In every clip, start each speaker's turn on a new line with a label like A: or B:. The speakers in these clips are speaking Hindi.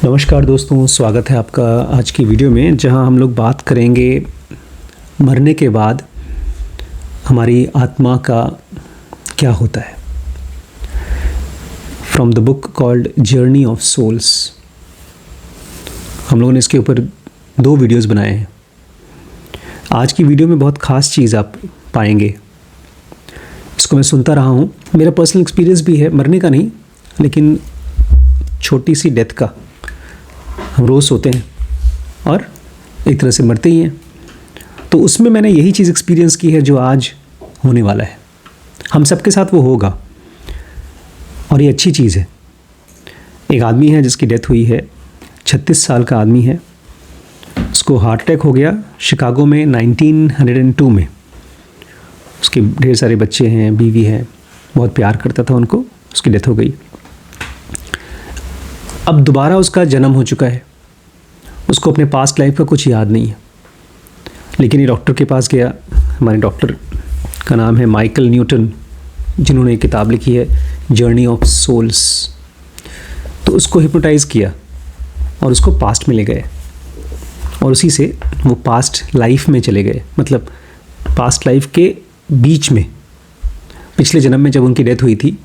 A: नमस्कार दोस्तों, स्वागत है आपका आज की वीडियो में, जहां हम लोग बात करेंगे मरने के बाद हमारी आत्मा का क्या होता है। From the book called Journey of Souls. हम लोगों ने इसके ऊपर 2 वीडियोस बनाए हैं। आज की वीडियो में बहुत ख़ास चीज़ आप पाएंगे। इसको मैं सुनता रहा हूँ, मेरा पर्सनल एक्सपीरियंस भी है, मरने का नहीं लेकिन छोटी सी डेथ का। हम रोज़ सोते हैं और एक तरह से मरते ही हैं, तो उसमें मैंने यही चीज़ एक्सपीरियंस की है जो आज होने वाला है। हम सबके साथ वो होगा और ये अच्छी चीज़ है। एक आदमी है जिसकी डेथ हुई है, 36 साल का आदमी है। उसको हार्ट अटैक हो गया शिकागो में 1902 में। उसके ढेर सारे बच्चे हैं, बीवी है, बहुत प्यार करता था उनको। उसकी डेथ हो गई। अब दोबारा उसका जन्म हो चुका है। उसको अपने पास्ट लाइफ का कुछ याद नहीं है, लेकिन ये डॉक्टर के पास गया। हमारे डॉक्टर का नाम है माइकल न्यूटन, जिन्होंने एक किताब लिखी है जर्नी ऑफ सोल्स। तो उसको हिप्नोटाइज़ किया और उसको पास्ट में ले गए और उसी से वो पास्ट लाइफ में चले गए। मतलब पास्ट लाइफ के बीच में, पिछले जन्म में जब उनकी डेथ हुई थी,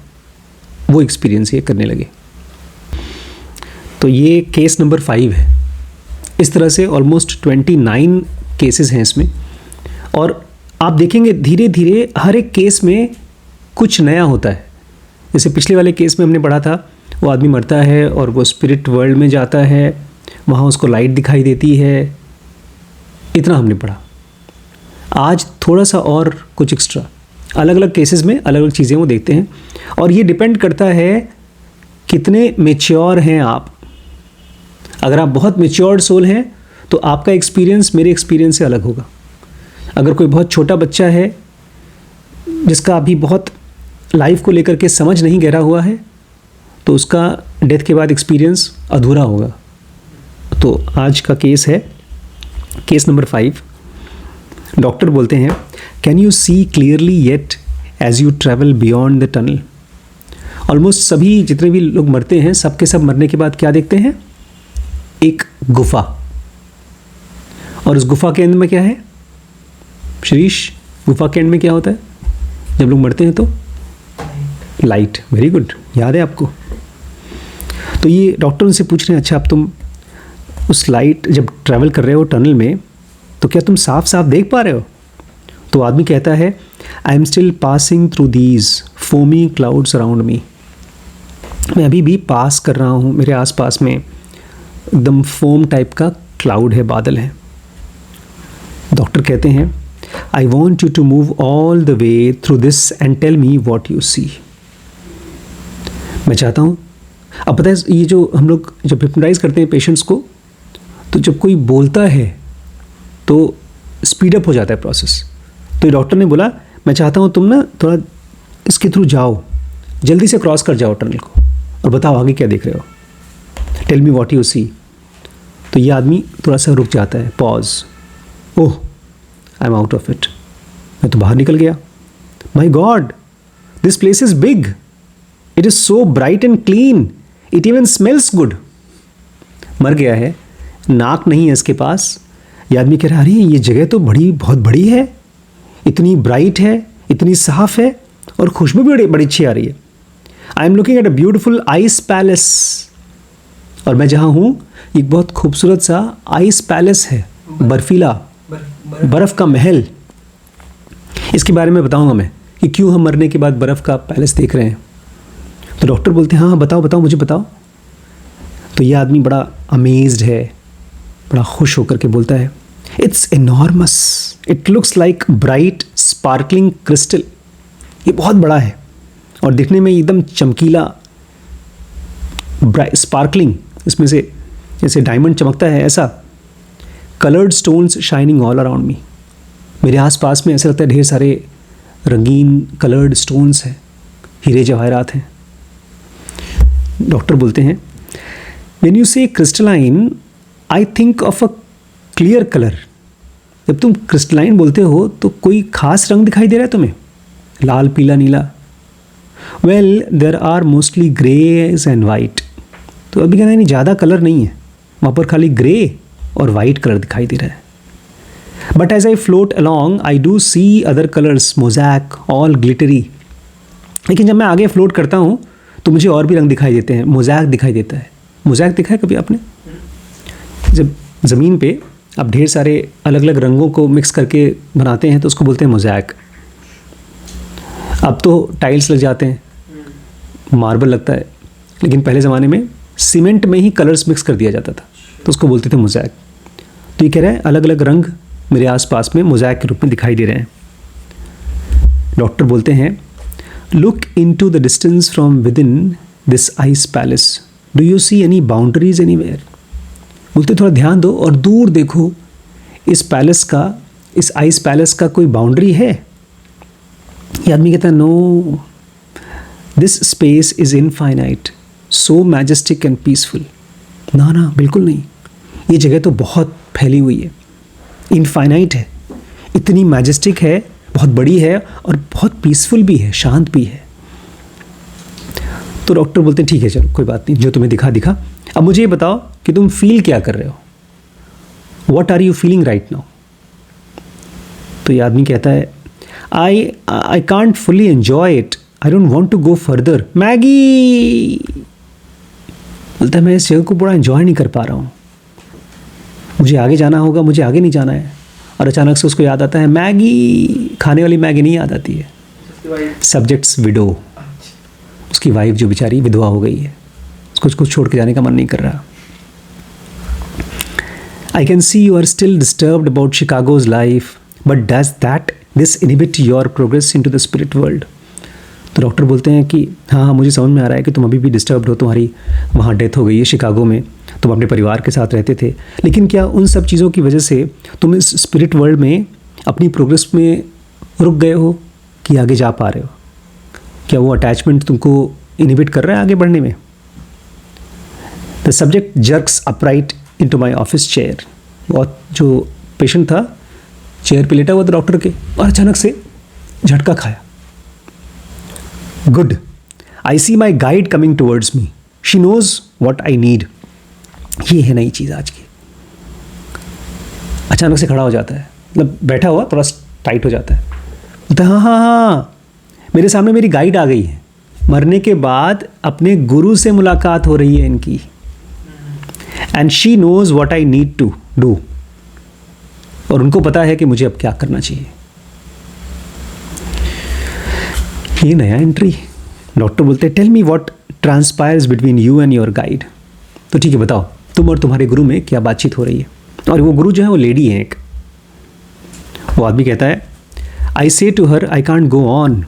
A: वो एक्सपीरियंस ये करने लगे। तो ये केस नंबर 5 है। इस तरह से ऑलमोस्ट 29 केसेस हैं इसमें, और आप देखेंगे धीरे धीरे हर एक केस में कुछ नया होता है। जैसे पिछले वाले केस में हमने पढ़ा था, वो आदमी मरता है और वो स्पिरिट वर्ल्ड में जाता है, वहाँ उसको लाइट दिखाई देती है। इतना हमने पढ़ा। आज थोड़ा सा और कुछ एक्स्ट्रा, अलग अलग केसेस में अलग अलग चीज़ें वो देखते हैं, और ये डिपेंड करता है कितने मेच्योर हैं आप। अगर आप बहुत मेच्योर्ड सोल हैं तो आपका एक्सपीरियंस मेरे एक्सपीरियंस से अलग होगा। अगर कोई बहुत छोटा बच्चा है जिसका अभी बहुत लाइफ को लेकर के समझ नहीं गहरा हुआ है, तो उसका डेथ के बाद एक्सपीरियंस अधूरा होगा। तो आज का केस है केस नंबर 5। डॉक्टर बोलते हैं, can you see clearly yet as you travel beyond the tunnel. Almost सभी जितने भी लोग मरते हैं, सबके सब मरने के बाद क्या देखते हैं? एक गुफा। और उस गुफा के एंड में क्या है शिरीष? गुफा के एंड में क्या होता है जब लोग मरते हैं? तो लाइट। वेरी गुड, याद है आपको। तो ये डॉक्टर उनसे पूछ रहे हैं, अच्छा अब तुम उस लाइट जब ट्रैवल कर रहे हो टनल में, तो क्या तुम साफ साफ देख पा रहे हो? तो आदमी कहता है, I am still passing through these foamy clouds around me. मैं अभी भी पास कर रहा हूँ, मेरे आसपास में एकदम फोम टाइप का क्लाउड है, बादल है। डॉक्टर कहते हैं, I want you to move all the way through this and tell me what you see. मैं चाहता हूँ, अब पता है ये जो हम लोग जब हिप्नोटाइज करते हैं पेशेंट्स को, तो जब कोई बोलता है तो स्पीड अप हो जाता है प्रोसेस। तो डॉक्टर ने बोला, मैं चाहता हूँ तुम ना थोड़ा इसके थ्रू जाओ, जल्दी से क्रॉस कर जाओ टनल को और बताओ आगे क्या देख रहे हो। Tell me what you see. तो ये आदमी थोड़ा सा रुक जाता है, pause. Oh, I am out of it. मैं तो बाहर निकल गया। My god, this place is big, it is so bright and clean, it even smells good. मर गया है, नाक नहीं है इसके पास। ये आदमी कह रहा है, अरे ये जगह तो बहुत बड़ी है, इतनी ब्राइट है, इतनी साफ है, और खुशबू भी बड़ी अच्छी आ रही है। I am looking at a beautiful ice palace. और मैं जहाँ हूँ एक बहुत खूबसूरत सा आइस पैलेस है, बर्फीला, बर्फ़ का महल। इसके बारे में बताऊँगा मैं कि क्यों हम मरने के बाद बर्फ़ का पैलेस देख रहे हैं। तो डॉक्टर बोलते हैं, हाँ बताओ मुझे बताओ। तो ये आदमी बड़ा अमेज्ड है, बड़ा खुश होकर के बोलता है, it's enormous, it looks like bright sparkling crystal. ये बहुत बड़ा है और दिखने में एकदम चमकीला, ब्राइट स्पार्कलिंग, इसमें से जैसे डायमंड चमकता है ऐसा। Coloured stones shining all around me. मेरे आसपास में ऐसा लगता है ढेर सारे रंगीन कलर्ड स्टोन्स हैं, हीरे जवाहरात हैं। डॉक्टर बोलते हैं, व्हेन यू से crystalline I think of a clear colour. जब तुम क्रिस्टलाइन बोलते हो तो कोई खास रंग दिखाई दे रहा है तुम्हें? लाल, पीला, नीला? Well, there are mostly greys and white. तो अभी कहना नहीं, ज़्यादा कलर नहीं है वहाँ पर, खाली ग्रे और वाइट कलर दिखाई दे रहा है. But as I float along I do see other colours, mosaic, all glittery. लेकिन जब मैं आगे फ्लोट करता हूँ तो मुझे और भी रंग दिखाई देते हैं, मोज़ैक दिखाई देता है. मोज़ैक दिखा है कभी आपने? जब ज़मीन पे आप ढेर सारे अलग अलग रंगों को मिक्स करके बनाते हैं तो उसको बोलते हैं मोज़ैक. अब तो टाइल्स लग जाते हैं, मार्बल लगता है, लेकिन पहले ज़माने में सीमेंट में ही कलर्स मिक्स कर दिया जाता था तो उसको बोलते थे मोज़ैक. तो ये कह रहा है अलग अलग रंग मेरे आसपास में मोज़ैक के रूप में दिखाई दे रहे हैं. डॉक्टर बोलते हैं, look into the distance from with in this ice palace, do you see any boundaries anywhere. बोलते थोड़ा ध्यान दो और दूर देखो, इस पैलेस का, इस आइस पैलेस का कोई बाउंड्री है. ये आदमी कहता है, no, this space is infinite, so majestic and peaceful. ना ना, बिल्कुल नहीं, ये जगह तो बहुत फैली हुई है, इनफाइनाइट है, इतनी मैजेस्टिक है, बहुत बड़ी है और बहुत पीसफुल भी है, शांत भी है. तो डॉक्टर बोलते हैं ठीक है चलो कोई बात नहीं, जो तुम्हें दिखा. अब मुझे ये बताओ कि तुम फील क्या कर रहे हो, what are you feeling right now. तो ये आदमी कहता है, I can't fully enjoy it, I don't want to go further. Maggie. बोलता है मैं इस जगह को पूरा एंजॉय नहीं कर पा रहा हूँ, मुझे आगे जाना होगा, मुझे आगे नहीं जाना है. और अचानक से उसको याद आता है मैगी, खाने वाली मैगी नहीं याद आती है, सब्जेक्ट्स विडो, उसकी वाइफ जो बेचारी विधवा हो गई है, उसको उसको छोड़ के जाने का मन नहीं कर रहा. I can see you are still disturbed about Chicago's life, but does that this inhibit your progress into the spirit world. तो डॉक्टर बोलते हैं कि हाँ मुझे समझ में आ रहा है कि तुम अभी भी डिस्टर्ब्ड हो, तुम्हारी वहाँ डेथ हो गई है शिकागो में, तुम अपने परिवार के साथ रहते थे, लेकिन क्या उन सब चीज़ों की वजह से तुम इस स्पिरिट वर्ल्ड में अपनी प्रोग्रेस में रुक गए हो कि आगे जा पा रहे हो? क्या वो अटैचमेंट तुमको इनहिबिट कर रहा है आगे बढ़ने में? The subject jerks upright into my office chair. बहुत जो पेशेंट था चेयर पे लेटा हुआ था डॉक्टर के, और अचानक से झटका खाया. Good, I see my guide coming towards me, she knows what I need. ये है नई चीज़ आज की. अचानक से खड़ा हो जाता है, मतलब बैठा हुआ थोड़ा टाइट हो जाता है, बोलता है हाँ, मेरे सामने मेरी गाइड आ गई है, मरने के बाद अपने गुरु से मुलाकात हो रही है इनकी, and she knows what I need to do. और उनको पता है कि मुझे अब क्या करना चाहिए. ये नया एंट्री. डॉक्टर बोलते हैं, tell me what transpires between you and your guide. तो ठीक है बताओ, तुम और तुम्हारे गुरु में क्या बातचीत हो रही है. और वो गुरु जो है वो लेडी है एक. वो आदमी कहता है, I say to her I can't go on,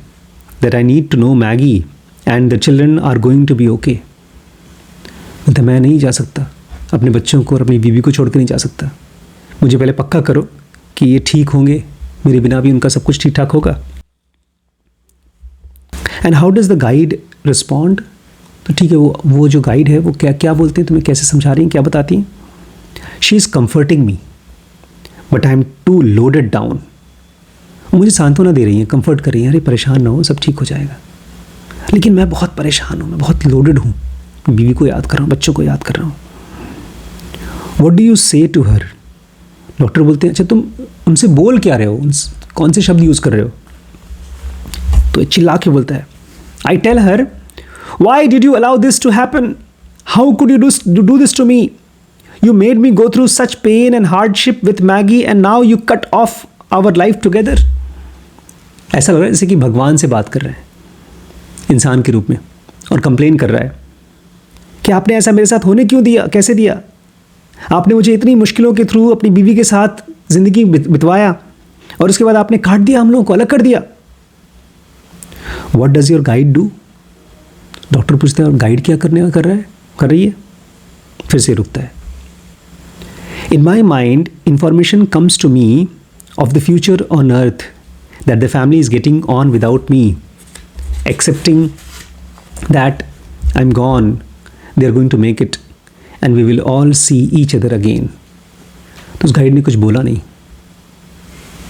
A: that I need to know Maggie and the children are going to be okay. बोलता मैं नहीं जा सकता, अपने बच्चों को और अपनी बीवी को छोड़ कर नहीं जा सकता, मुझे पहले पक्का करो कि ये ठीक होंगे, मेरे बिना भी उनका सब कुछ ठीक ठाक होगा. And how does the guide respond. तो ठीक है, वो जो गाइड है वो क्या क्या बोलते हैं, तुम्हें कैसे समझा रही हैं, क्या बताती हैं. She is comforting me but I am too loaded down. मुझे सांत्वना दे रही हैं, कंफर्ट कर रही हैं, अरे परेशान ना हो, सब ठीक हो जाएगा, लेकिन मैं बहुत परेशान हूँ, मैं बहुत लोडेड हूँ, बीवी को याद कर रहा हूँ, बच्चों को याद कर रहा हूँ. व्हाट डू यू से टू हर. डॉक्टर बोलते हैं, अच्छा तुम उनसे बोल क्या रहे हो, कौन से शब्द यूज़ कर रहे हो. तो चिल्ला के बोलता है, I tell her, why did you allow this to happen, how could you do this to me, you made me go through such pain and hardship with Maggie and now you cut off our life together. ऐसा लग रहा है जैसे कि भगवान से बात कर रहे हैं इंसान के रूप में, और कंप्लेन कर रहा है कि आपने ऐसा मेरे साथ होने क्यों दिया, कैसे दिया, आपने मुझे इतनी मुश्किलों के थ्रू अपनी बीवी के साथ ज़िंदगी बितवाया और उसके बाद आपने काट दिया, हम लोगों को अलग कर दिया. What does your guide do. Doctor पूछते हैं, और गाइड क्या कर रही है. फिर से रुकता है. In my mind information comes to me of the future on earth that the family is getting on without me, accepting that I am gone, they are going to make it and we will all see each other again. तो उस गाइड ने कुछ बोला नहीं,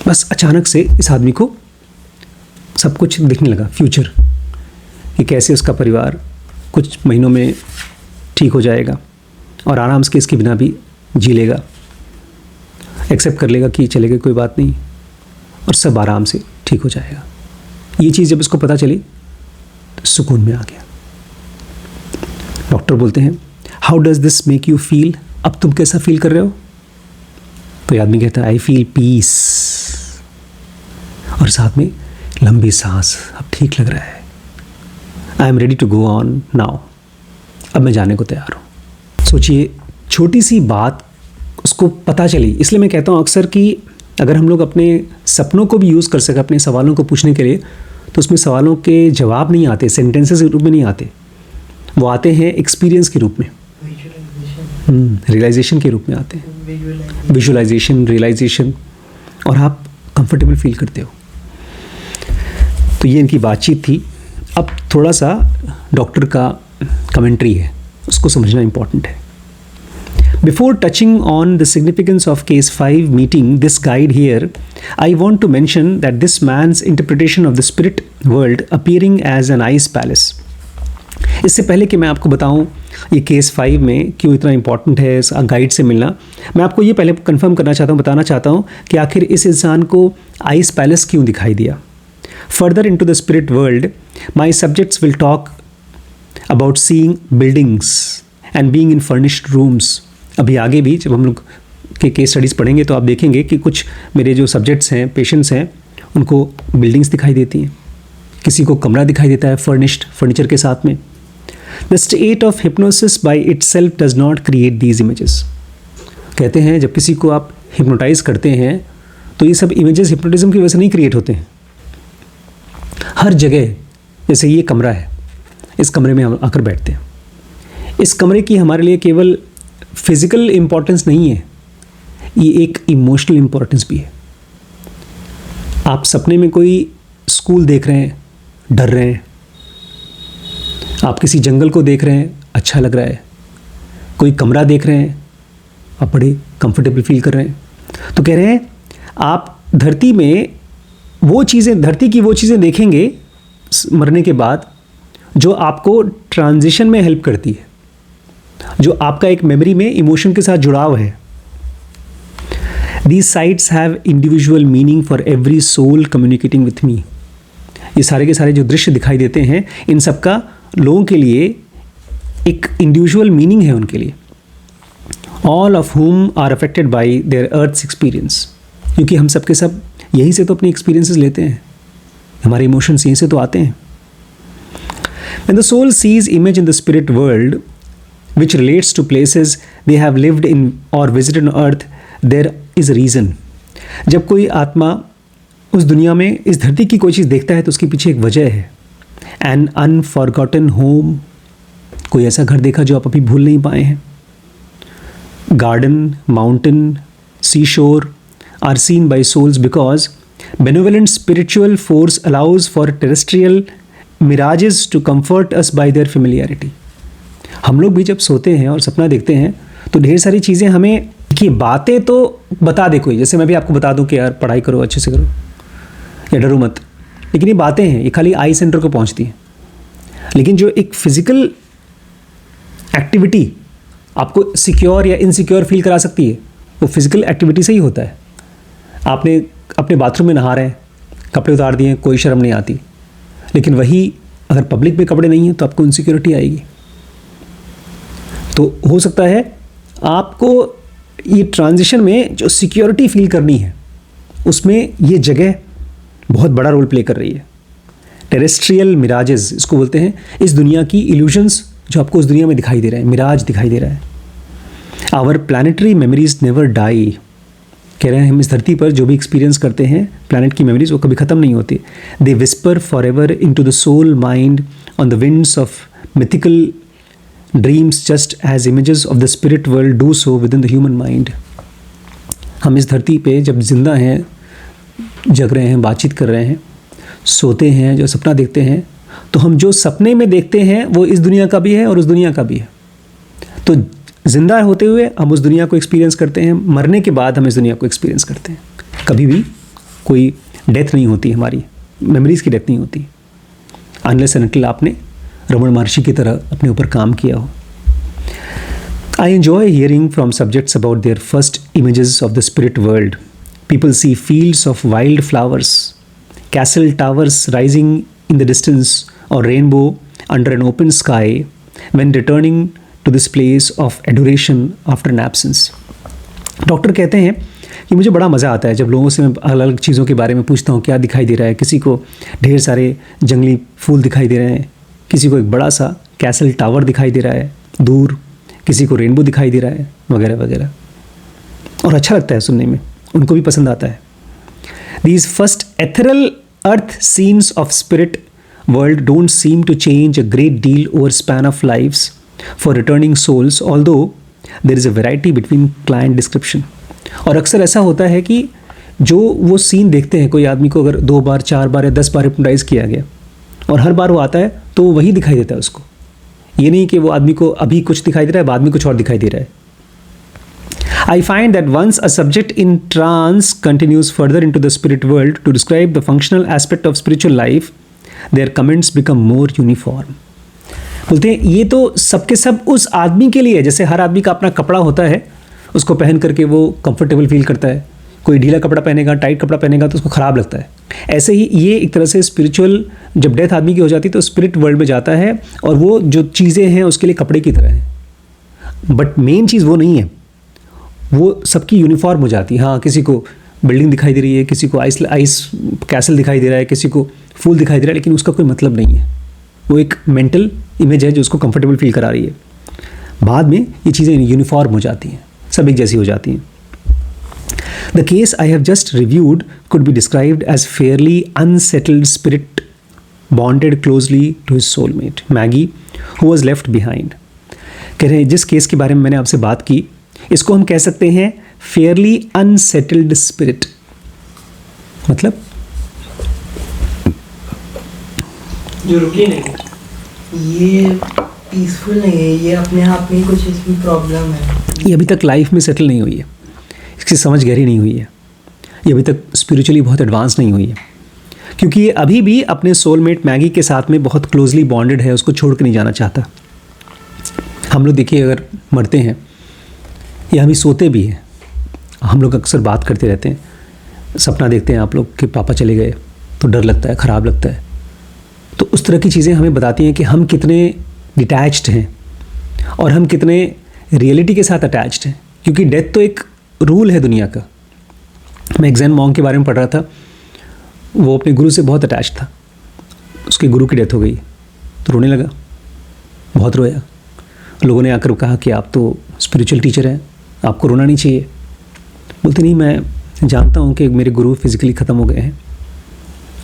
A: बस अचानक से इस आदमी को सब कुछ दिखने लगा, फ्यूचर, कि कैसे उसका परिवार कुछ महीनों में ठीक हो जाएगा और आराम से इसके बिना भी जी लेगा, एक्सेप्ट कर लेगा कि चलेगा कोई बात नहीं और सब आराम से ठीक हो जाएगा। ये चीज़ जब इसको पता चली तो सुकून में आ गया। डॉक्टर बोलते हैं how does this make you feel, अब तुम कैसा फील कर रहे हो? तो आदमी कहता है आई फील पीस, और साथ में लंबी सांस, अब ठीक लग रहा है, I am ready to go on now, अब मैं जाने को तैयार हूँ। सोचिए छोटी सी बात उसको पता चली। इसलिए मैं कहता हूँ अक्सर कि अगर हम लोग अपने सपनों को भी यूज़ कर सकें अपने सवालों को पूछने के लिए, तो उसमें सवालों के जवाब नहीं आते, सेंटेंसेस के रूप में नहीं आते, वो आते हैं एक्सपीरियंस के रूप में, रियलाइजेशन के रूप में आते हैं, विजुअलाइजेशन, रियलाइजेशन, और आप कंफर्टेबल फील करते हो। तो ये इनकी बातचीत थी। अब थोड़ा सा डॉक्टर का कमेंट्री है, उसको समझना इंपॉर्टेंट है। Before touching on the significance of case 5 meeting this guide here, I want to mention that this man's interpretation of the spirit world appearing as an ice palace. इससे पहले कि मैं आपको बताऊं ये केस 5 में क्यों इतना इंपॉर्टेंट है इस गाइड से मिलना, मैं आपको ये पहले कंफर्म करना चाहता हूँ, बताना चाहता हूँ कि आखिर इस इंसान को आइस पैलेस क्यों दिखाई दिया। Further into the spirit world my subjects will talk about seeing buildings and being in furnished rooms. अभी आगे भी जब हम लोग के केस स्टडीज़ पढ़ेंगे तो आप देखेंगे कि कुछ मेरे जो सब्जेक्ट्स हैं, पेशेंट्स हैं, उनको बिल्डिंग्स दिखाई देती हैं, किसी को कमरा दिखाई देता है फर्निश्ड फर्नीचर के साथ में। The state of hypnosis by itself does not create these images. कहते हैं जब किसी को आप हिप्नोटाइज करते हैं तो ये सब इमेजेस हिप्नोटिज्म की वजह से नहीं क्रिएट होते हैं। हर जगह, जैसे ये कमरा है, इस कमरे में हम आकर बैठते हैं, इस कमरे की हमारे लिए केवल फिजिकल इम्पोर्टेंस नहीं है, ये एक इमोशनल इम्पोर्टेंस भी है। आप सपने में कोई स्कूल देख रहे हैं, डर रहे हैं, आप किसी जंगल को देख रहे हैं, अच्छा लग रहा है, कोई कमरा देख रहे हैं, आप बड़े कंफर्टेबल फील कर रहे हैं। तो कह रहे हैं आप धरती में वो चीज़ें, धरती की वो चीज़ें देखेंगे मरने के बाद जो आपको ट्रांजिशन में हेल्प करती है, जो आपका एक मेमोरी में इमोशन के साथ जुड़ाव है। These sights have individual meaning for every soul communicating with me. ये सारे के सारे जो दृश्य दिखाई देते हैं, इन सब का लोगों के लिए एक इंडिविजुअल मीनिंग है उनके लिए। All of whom are affected by their earth's experience. क्योंकि हम सब के सब यहीं से तो अपनी एक्सपीरियंसेस लेते हैं, हमारे इमोशंस यहीं से तो आते हैं। When the soul sees image in the spirit world, which relates to places they have lived in or visited on earth, there is a reason. जब कोई आत्मा उस दुनिया में इस धरती की कोई चीज़ देखता है तो उसके पीछे एक वजह है। An unforgotten home, कोई ऐसा घर देखा जो आप अभी भूल नहीं पाए हैं। Garden, mountain, seashore are seen by souls because benevolent spiritual force allows for terrestrial mirages to comfort us by their familiarity. हम लोग भी जब सोते हैं और सपना देखते हैं तो ढेर सारी चीज़ें हमें कि बातें तो बता दे कोई, जैसे मैं भी आपको बता दूं कि यार पढ़ाई करो, अच्छे से करो या डरो मत, लेकिन ये बातें हैं, ये खाली आई सेंटर को पहुंचती हैं। लेकिन जो एक फिजिकल एक्टिविटी आपको सिक्योर या इनसिक्योर फील करा सकती है, वो फिजिकल एक्टिविटी से ही होता है। आपने अपने बाथरूम में नहा रहे हैं, कपड़े उतार दिए, कोई शर्म नहीं आती, लेकिन वही अगर पब्लिक में कपड़े नहीं हैं तो आपको इनसिक्योरिटी आएगी। तो हो सकता है आपको ये ट्रांजिशन में जो सिक्योरिटी फील करनी है उसमें ये जगह बहुत बड़ा रोल प्ले कर रही है। टेरेस्ट्रियल मिराजेस इसको बोलते हैं, इस दुनिया की इल्यूजन्स जो आपको उस दुनिया में दिखाई दे रहा है, मिराज दिखाई दे रहा है। Our planetary memories never die, कह रहे हैं हम इस धरती पर जो भी एक्सपीरियंस करते हैं प्लानट की मेमोरीज वो कभी ख़त्म नहीं होती। They whisper forever into the soul mind on the winds of mythical dreams just as images of the spirit world do so within the human mind. हम इस धरती पे जब जिंदा हैं, जग रहे हैं, बातचीत कर रहे हैं, सोते हैं, जो सपना देखते हैं, तो हम जो सपने में देखते हैं वो इस दुनिया का भी है और उस दुनिया का भी है। तो जिंदा होते हुए हम उस दुनिया को एक्सपीरियंस करते हैं, मरने के बाद हम इस दुनिया को एक्सपीरियंस करते हैं। कभी भी कोई डेथ नहीं होती, हमारी मेमोरीज़ की डेथ नहीं होती, अनलेस एंड अनटिल आपने रमण महर्षि की तरह अपने ऊपर काम किया हो। I enjoy hearing from subjects about their first images of the spirit world. People see fields of wild flowers, castle towers rising in the distance, or rainbow under an open sky when returning to this place of adoration after an absence. Doctor कहते हैं कि मुझे बड़ा मज़ा आता है जब लोगों से मैं अलग अलग चीज़ों के बारे में पूछता हूँ, क्या दिखाई दे रहा है। किसी को ढेर सारे जंगली फूल दिखाई दे रहे हैं, किसी को एक बड़ा सा कैसल टावर दिखाई दे रहा है दूर, किसी को रेनबो दिखाई दे रहा है, वगैरह वगैरह। और अच्छा लगता है सुनने में, उनको भी पसंद आता है। These first ethereal earth scenes of spirit world don't seem to change a great deal over span of lives for returning souls, although there is a variety between client description. और अक्सर ऐसा होता है कि जो वो सीन देखते हैं, कोई आदमी को अगर 2 बार 4 बार या 10 बार हिप्नोटाइज किया गया और हर बार वो आता है तो वही दिखाई देता है उसको। ये नहीं कि वो आदमी को अभी कुछ दिखाई दे रहा है, बाद में कुछ और दिखाई दे रहा है। I find that once a subject in trance continues further into the spirit world to describe the functional aspect of spiritual life, their comments become more uniform. बोलते हैं ये तो सबके सब उस आदमी के लिए है, जैसे हर आदमी का अपना कपड़ा होता है, उसको पहन करके वो कंफर्टेबल फील करता है। कोई ढीला कपड़ा पहनेगा, टाइट कपड़ा पहनेगा तो उसको ख़राब लगता है। ऐसे ही ये एक तरह से स्पिरिचुअल, जब डेथ आदमी की हो जाती है तो स्पिरिट वर्ल्ड में जाता है और वो जो चीज़ें हैं उसके लिए कपड़े की तरह हैं। बट मेन चीज़ वो नहीं है, वो सबकी यूनिफॉर्म हो जाती है। हाँ, किसी को बिल्डिंग दिखाई दे रही है, किसी को आइस कैसल दिखाई दे रहा है, किसी को फूल दिखाई दे रहा है, लेकिन उसका कोई मतलब नहीं है। वो एक मेंटल इमेज है जो उसको कंफर्टेबल फील करा रही है। बाद में ये चीज़ें यूनिफॉर्म हो जाती हैं, सब एक जैसी हो जाती हैं। The case I have just reviewed could be described as fairly unsettled spirit bonded closely to his soulmate, Maggie, who was left behind. कह रहे हैं जिस केस के बारे में मैंने आपसे बात की, इसको हम कह सकते हैं fairly unsettled spirit। मतलब
B: जो रुकी नहीं, ये पीसफुल नहीं है, ये अपने आप में कुछ इसमें प्रॉब्लम है।
A: ये अभी तक लाइफ में सेटल नहीं हुई है, इसकी समझ गहरी नहीं हुई है, ये अभी तक स्पिरिचुअली बहुत एडवांस नहीं हुई है, क्योंकि ये अभी भी अपने सोलमेट मैगी के साथ में बहुत क्लोजली बॉन्डेड है, उसको छोड़ के नहीं जाना चाहता। हम लोग देखिए अगर मरते हैं या हम सोते भी हैं, हम लोग अक्सर बात करते रहते हैं, सपना देखते हैं आप लोग कि पापा चले गए तो डर लगता है, ख़राब लगता है। तो उस तरह की चीज़ें हमें बताती हैं कि हम कितने डिटैच्ड हैं और हम कितने रियलिटी के साथ अटैच्ड हैं, क्योंकि डेथ तो एक रूल है दुनिया का। मैं एक ज़ेन मॉन्क के बारे में पढ़ रहा था, वो अपने गुरु से बहुत अटैच था, उसके गुरु की डेथ हो गई तो रोने लगा, बहुत रोया। लोगों ने आकर कहा कि आप तो स्पिरिचुअल टीचर हैं, आपको रोना नहीं चाहिए। बोलते नहीं, मैं जानता हूँ कि मेरे गुरु फिज़िकली ख़त्म हो गए हैं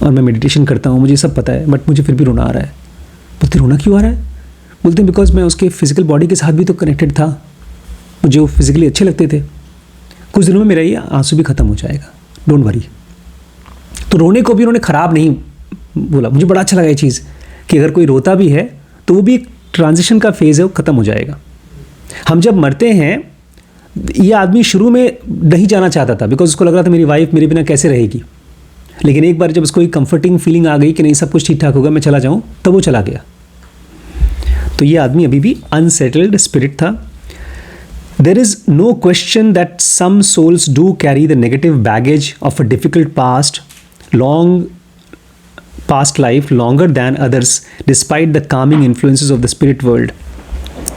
A: और मैं मेडिटेशन करता हूँ, मुझे सब पता है, बट मुझे फिर भी रोना आ रहा है। बोलते रोना क्यों आ रहा है? बोलते बिकॉज मैं उसके फिज़िकल बॉडी के साथ भी तो कनेक्टेड था, मुझे वो फिज़िकली अच्छे लगते थे। कुछ दिनों में मेरा ये आंसू भी ख़त्म हो जाएगा, डोंट वरी। तो रोने को भी उन्होंने ख़राब नहीं बोला। मुझे बड़ा अच्छा लगा ये चीज़ कि अगर कोई रोता भी है तो वो भी एक ट्रांजिशन का फेज़ है, वो ख़त्म हो जाएगा। हम जब मरते हैं, ये आदमी शुरू में नहीं जाना चाहता था बिकॉज उसको लग रहा था मेरी वाइफ मेरे बिना कैसे रहेगी, लेकिन एक बार जब उसको एक कंफर्टिंग फीलिंग आ गई कि नहीं सब कुछ ठीक ठाक होगा, मैं चला जाऊँ, तब वो चला गया। तो ये आदमी अभी भी अनसेटल्ड स्पिरिट था। There is no question that some souls do carry the negative baggage of a difficult past life longer than others despite the calming influences of the spirit world.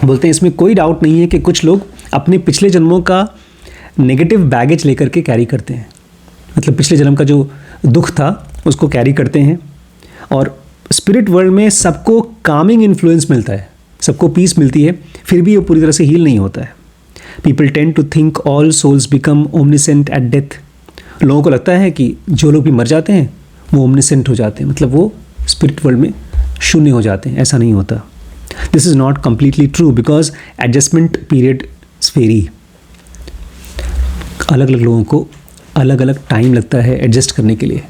A: बोलते हैं इसमें कोई डाउट नहीं है कि कुछ लोग अपने पिछले जन्मों का नेगेटिव बैगेज लेकर के कैरी करते हैं, मतलब पिछले जन्म का जो दुख था उसको कैरी करते हैं। और स्पिरिट वर्ल्ड में सबको कामिंग इन्फ्लुएंस मिलता है, सबको पीस मिलती है, फिर भी वो पूरी तरह से हील नहीं होता है। People tend to think all souls become omniscient at death. लोगों को लगता है कि जो लोग भी मर जाते हैं वो omniscient हो जाते हैं, मतलब वो स्पिरिट वर्ल्ड में शून्य हो जाते हैं। ऐसा नहीं होता। This is not completely true because adjustment period vary. अलग अलग लोगों को अलग अलग टाइम लगता है एडजस्ट करने के लिए।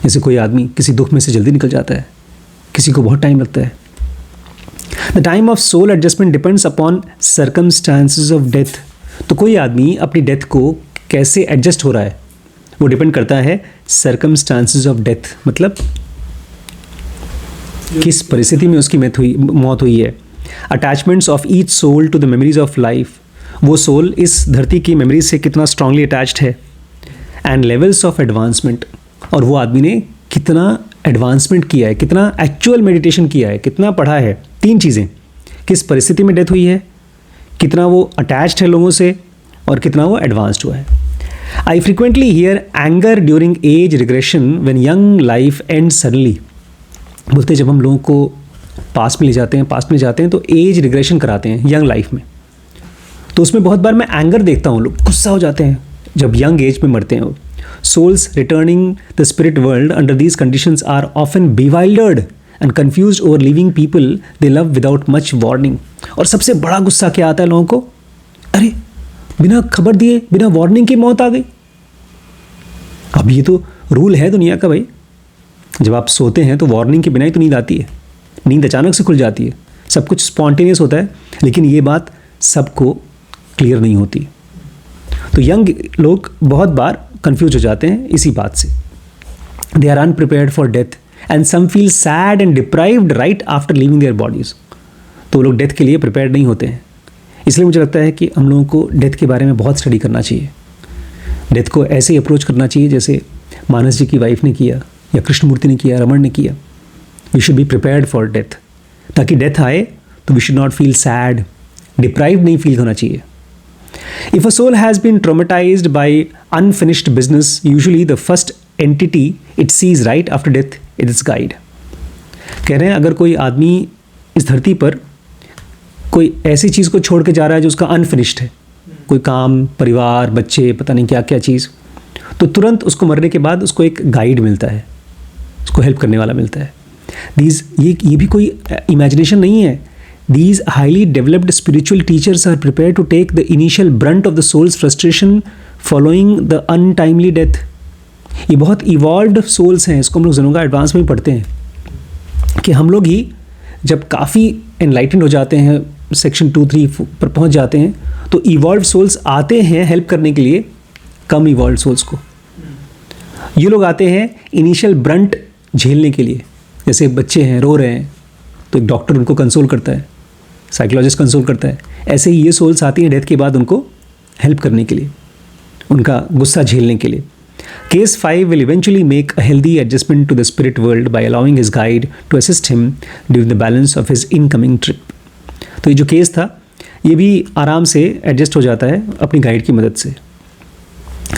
A: जैसे कोई आदमी किसी दुख में से जल्दी निकल जाता है, किसी को बहुत टाइम लगता है। The time of soul adjustment depends upon circumstances of death. तो कोई आदमी अपनी डेथ को कैसे एडजस्ट हो रहा है वो डिपेंड करता है circumstances of death, मतलब किस परिस्थिति में उसकी मौत हुई है। Attachments of each soul to the memories of life, वो सोल इस धरती की मेमोरीज से कितना स्ट्रांगली अटैच्ड है, एंड लेवल्स ऑफ एडवांसमेंट, और वो आदमी ने कितना एडवांसमेंट किया है, कितना एक्चुअल मेडिटेशन किया है, कितना पढ़ा है। 3 चीज़ें, किस परिस्थिति में डेथ हुई है, कितना वो अटैच्ड है लोगों से, और कितना वो एडवांस्ड हुआ है। I frequently hear anger during age regression when young life and suddenly, बोलते हैं जब हम लोगों को पास्ट में ले जाते हैं तो एज रिग्रेशन कराते हैं यंग लाइफ में, तो उसमें बहुत बार मैं एंगर देखता हूँ, लोग गुस्सा हो जाते हैं जब यंग एज में मरते हैं। Souls returning the spirit world under these conditions are often bewildered and confused over living people they love without much warning. और सबसे बड़ा गुस्सा क्या आता है लोगों को, अरे बिना खबर दिए, बिना वार्निंग की मौत आ गई। अब ये तो रूल है दुनिया का भाई, जब आप सोते हैं तो वार्निंग के बिना ही तो नींद आती है, नींद अचानक से खुल जाती है, सब कुछ स्पॉन्टेनियस होता है, लेकिन ये बात सबको क्लियर नहीं होती। तो यंग लोग बहुत बार कंफ्यूज हो जाते हैं इसी बात से। They are unprepared for death and some feel sad and deprived right after living their bodies. तो लोग डेथ के लिए प्रिपेयर्ड नहीं होते हैं। इसलिए मुझे लगता है कि हम लोगों को डेथ के बारे में बहुत स्टडी करना चाहिए। डेथ को ऐसे ही अप्रोच करना चाहिए जैसे मानस जी की वाइफ ने किया, या कृष्णमूर्ति ने किया, रमन ने किया। We should be prepared for death, ताकि डेथ आए तो we should not feel sad, deprived नहीं फील होना चाहिए। If a soul has been traumatized by unfinished business, usually the first entity it sees right after death is its guide. कह रहे हैं अगर कोई आदमी इस धरती पर कोई ऐसी चीज़ को छोड़ के जा रहा है जो उसका अनफिनिश्ड है, कोई काम, परिवार, बच्चे, पता नहीं क्या क्या चीज़, तो तुरंत उसको मरने के बाद उसको एक गाइड मिलता है, उसको हेल्प करने वाला मिलता है। ये भी कोई इमेजिनेशन नहीं है। These highly developed spiritual teachers are prepared to take the initial brunt of the soul's frustration following the untimely death. ये बहुत evolved souls हैं, इसको हम लोग ज़रूर एडवांस में पढ़ते हैं कि हम लोग ही जब काफ़ी enlightened हो जाते हैं, सेक्शन 2-3 पर पहुंच जाते हैं, तो evolved souls आते हैं हेल्प करने के लिए कम evolved souls को। ये लोग आते हैं इनिशियल ब्रंट झेलने के लिए। जैसे बच्चे हैं, रो रहे हैं, तो एक डॉक्टर उनको कंसोल करता है, साइकोलॉजिस्ट कंसोल करता है। ऐसे ही ये सोल्स आती हैं डेथ के बाद उनको हेल्प करने के लिए, उनका गुस्सा झेलने के लिए। Case 5 will eventually make a healthy adjustment to the spirit world by allowing his guide to assist him during the balance of his incoming trip. तो ये जो केस था ये भी आराम से एडजस्ट हो जाता है अपनी गाइड की मदद से।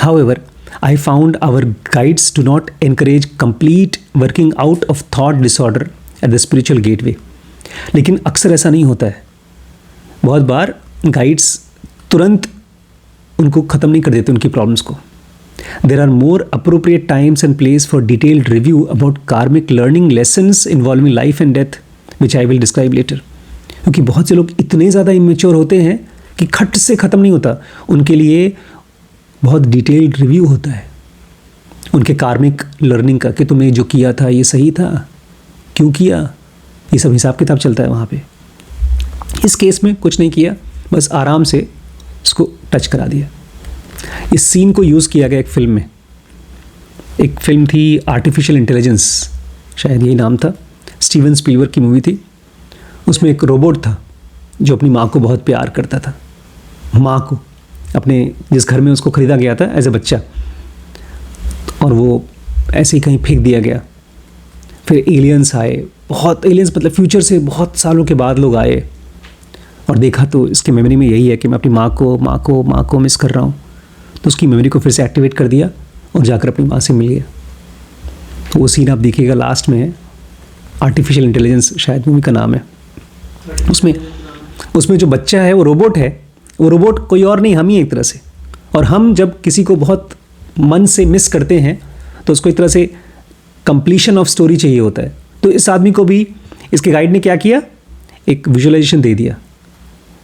A: However I found our guides do not encourage complete working out of thought disorder at the spiritual gateway. लेकिन अक्सर ऐसा नहीं होता है। बहुत बार गाइड्स तुरंत उनको ख़त्म नहीं कर देते उनकी प्रॉब्लम्स को। There are more appropriate times and place for detailed review about karmic learning lessons involving life and death, which I will describe later. क्योंकि बहुत से लोग इतने ज़्यादा इमेच्योर होते हैं कि खट से ख़त्म नहीं होता, उनके लिए बहुत डिटेल्ड रिव्यू होता है उनके कार्मिक लर्निंग का, कि तुमने जो किया था ये सही था, क्यों किया, ये सब हिसाब किताब चलता है वहाँ पे। इस केस में कुछ नहीं किया, बस आराम से इसको टच करा दिया। इस सीन को यूज़ किया गया एक फ़िल्म में। एक फ़िल्म थी आर्टिफिशियल इंटेलिजेंस, शायद यही नाम था, स्टीवन स्पीलबर्ग की मूवी थी। उसमें एक रोबोट था जो अपनी माँ को बहुत प्यार करता था। माँ को अपने जिस घर में उसको ख़रीदा गया था एज ए बच्चा, और वो ऐसे ही कहीं फेंक दिया गया। फिर एलियंस आए, बहुत एलियंस मतलब फ्यूचर से बहुत सालों के बाद लोग आए और देखा तो इसकी मेमोरी में यही है कि मैं अपनी माँ को मिस कर रहा हूँ। तो उसकी मेमोरी को फिर से एक्टिवेट कर दिया और जाकर अपनी माँ से मिल गया। तो वो सीन आप देखिएगा लास्ट में है, आर्टिफिशियल इंटेलिजेंस शायद मूवी का नाम है। उसमें जो बच्चा है वो रोबोट है, वो रोबोट कोई और नहीं, हम ही एक तरह से। और हम जब किसी को बहुत मन से मिस करते हैं तो उसको एक तरह से कंप्लीशन ऑफ स्टोरी चाहिए होता है। तो इस आदमी को भी इसके गाइड ने क्या किया, एक विजुअलाइजेशन दे दिया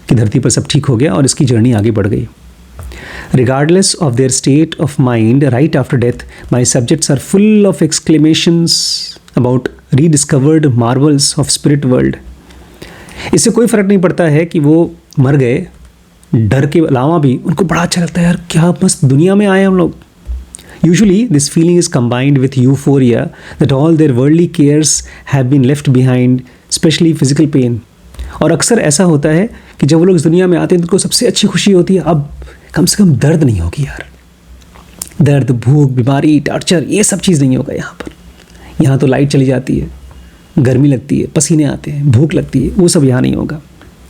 A: कि धरती पर सब ठीक हो गया और इसकी जर्नी आगे बढ़ गई। Regardless of their state of mind right after death, my subjects are full of exclamations about rediscovered marvels of spirit world. इससे कोई फ़र्क नहीं पड़ता है कि वो मर गए, डर के अलावा भी उनको बड़ा अच्छा लगता है, यार क्या मस्त दुनिया में आए हम लोग। Usually this feeling is combined with euphoria that all their worldly cares have been left behind, especially physical pain. और अक्सर ऐसा होता है कि जब वो लोग इस दुनिया में आते हैं तो उनको सबसे अच्छी खुशी होती है, अब कम से कम दर्द नहीं होगी यार। दर्द, भूख, बीमारी, टॉर्चर, ये सब चीज़ नहीं होगा यहाँ पर। यहाँ तो लाइट चली जाती है, गर्मी लगती है, पसीने आते हैं, भूख लगती है, वो सब यहाँ नहीं होगा।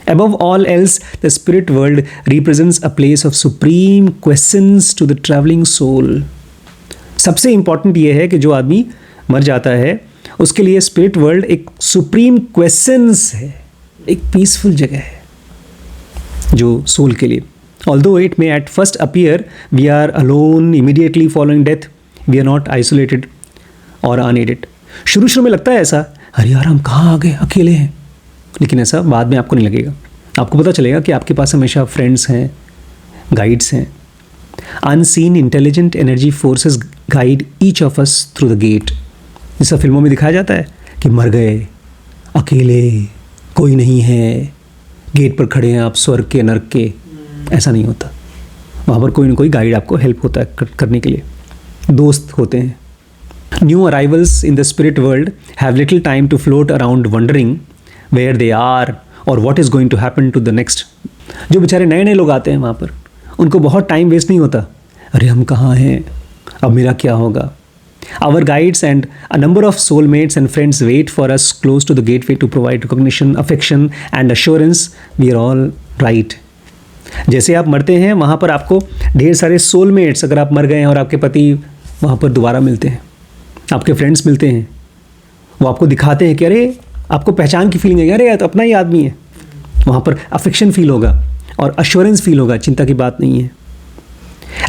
A: Above all else, the spirit world represents a place of supreme questions to the traveling soul. सबसे इम्पॉर्टेंट ये है कि जो आदमी मर जाता है उसके लिए स्पिरिट वर्ल्ड एक सुप्रीम क्वेश्चंस है, एक पीसफुल जगह है जो सोल के लिए। Although it may at first appear we are alone immediately following death, we are not isolated or unaided. शुरू में लगता है ऐसा, अरे यार हम कहाँ आ गए, अकेले हैं, लेकिन ऐसा बाद में आपको नहीं लगेगा। आपको पता चलेगा कि आपके पास हमेशा फ्रेंड्स हैं, गाइड्स हैं। Unseen intelligent energy forces guide each of us through the gate. जैसा फिल्मों में दिखाया जाता है कि मर गए, अकेले, कोई नहीं है, गेट पर खड़े हैं आप स्वर्ग के, नर्क के। ऐसा नहीं होता, वहाँ पर कोई ना कोई गाइड आपको हेल्प होता है करने के लिए, दोस्त होते हैं। New arrivals in the spirit world have little time to float around wondering where they are or what is going to happen to the next. जो बेचारे नए नए लोग आते हैं वहाँ पर, उनको बहुत टाइम वेस्ट नहीं होता, अरे हम कहाँ हैं, अब मेरा क्या होगा। Our guides and a number of soulmates and friends wait for us close to the gateway to provide recognition, affection and assurance we are all right. जैसे आप मरते हैं वहाँ पर आपको ढेर सारे सोलमेट्स, अगर आप मर गए हैं और आपके पति वहाँ पर दोबारा मिलते हैं, आपके फ्रेंड्स मिलते हैं, वो आपको दिखाते हैं कि अरे आपको पहचान की फीलिंग है, अरे यार तो अपना ही आदमी है। वहाँ पर अफेक्शन फील होगा और अश्योरेंस फील होगा, चिंता की बात नहीं है।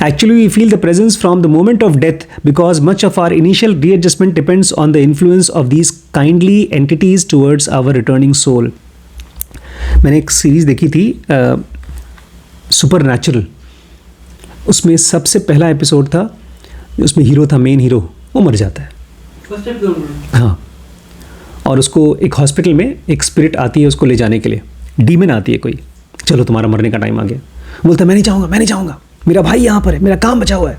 A: Actually, we feel the presence from the moment of death because much of our initial readjustment depends on the influence of these kindly entities towards our returning soul. मैंने एक सीरीज़ देखी थी सुपरनैचुरल, उसमें सबसे पहला एपिसोड था, उसमें हीरो था, मेन हीरो, वो मर जाता है।
B: फर्स्ट एपिसोड में
A: हाँ, और उसको एक हॉस्पिटल में एक स्पिरिट आती है उसको ले जाने के लिए, डीमन आती है कोई, चलो तुम्हारा मरने का टाइम आ गया। बोलता है मैं नहीं जाऊँगा, मैं नहीं जाऊँगा, मेरा भाई यहाँ पर है, मेरा काम बचा हुआ है।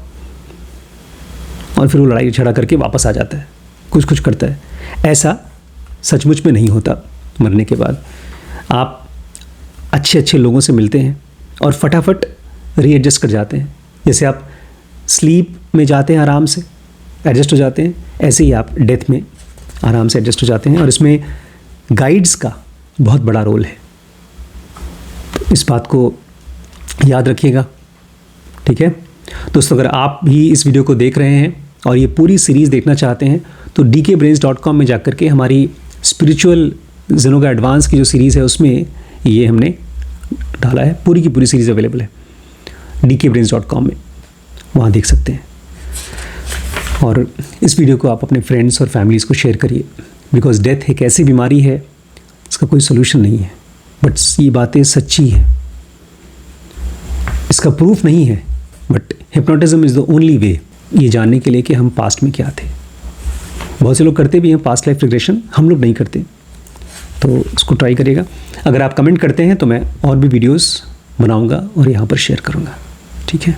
A: और फिर वो लड़ाई झगड़ा करके वापस आ जाता है, कुछ कुछ करता है। ऐसा सचमुच में नहीं होता। मरने के बाद आप अच्छे अच्छे लोगों से मिलते हैं और फटाफट रीएडजस्ट कर जाते हैं। जैसे आप स्लीप में जाते हैं, आराम से एडजस्ट हो जाते हैं, ऐसे ही आप डेथ में आराम से एडजस्ट हो जाते हैं। और इसमें गाइड्स का बहुत बड़ा रोल है, इस बात को याद रखिएगा, ठीक है दोस्तों। अगर आप भी इस वीडियो को देख रहे हैं और ये पूरी सीरीज़ देखना चाहते हैं तो dkbrains.com में जाकर के हमारी स्पिरिचुअल ज़ेनोगा एडवांस की जो सीरीज़ है उसमें ये हमने डाला है, पूरी की पूरी सीरीज़ अवेलेबल है dkbrains.com में, वहाँ देख सकते हैं। और इस वीडियो को आप अपने फ्रेंड्स और फैमिलीज़ को शेयर करिए, बिकॉज डेथ एक ऐसी बीमारी है इसका कोई सोल्यूशन नहीं है, बट ये बातें सच्ची हैं, इसका प्रूफ नहीं है, but hypnotism is the only way ये जानने के लिए कि हम पास्ट में क्या थे। बहुत से लोग करते भी हैं पास्ट लाइफ रिग्रेशन, हम लोग नहीं करते, तो इसको ट्राई करिएगा। अगर आप कमेंट करते हैं तो मैं और भी वीडियोस बनाऊंगा और यहाँ पर शेयर करूँगा, ठीक है।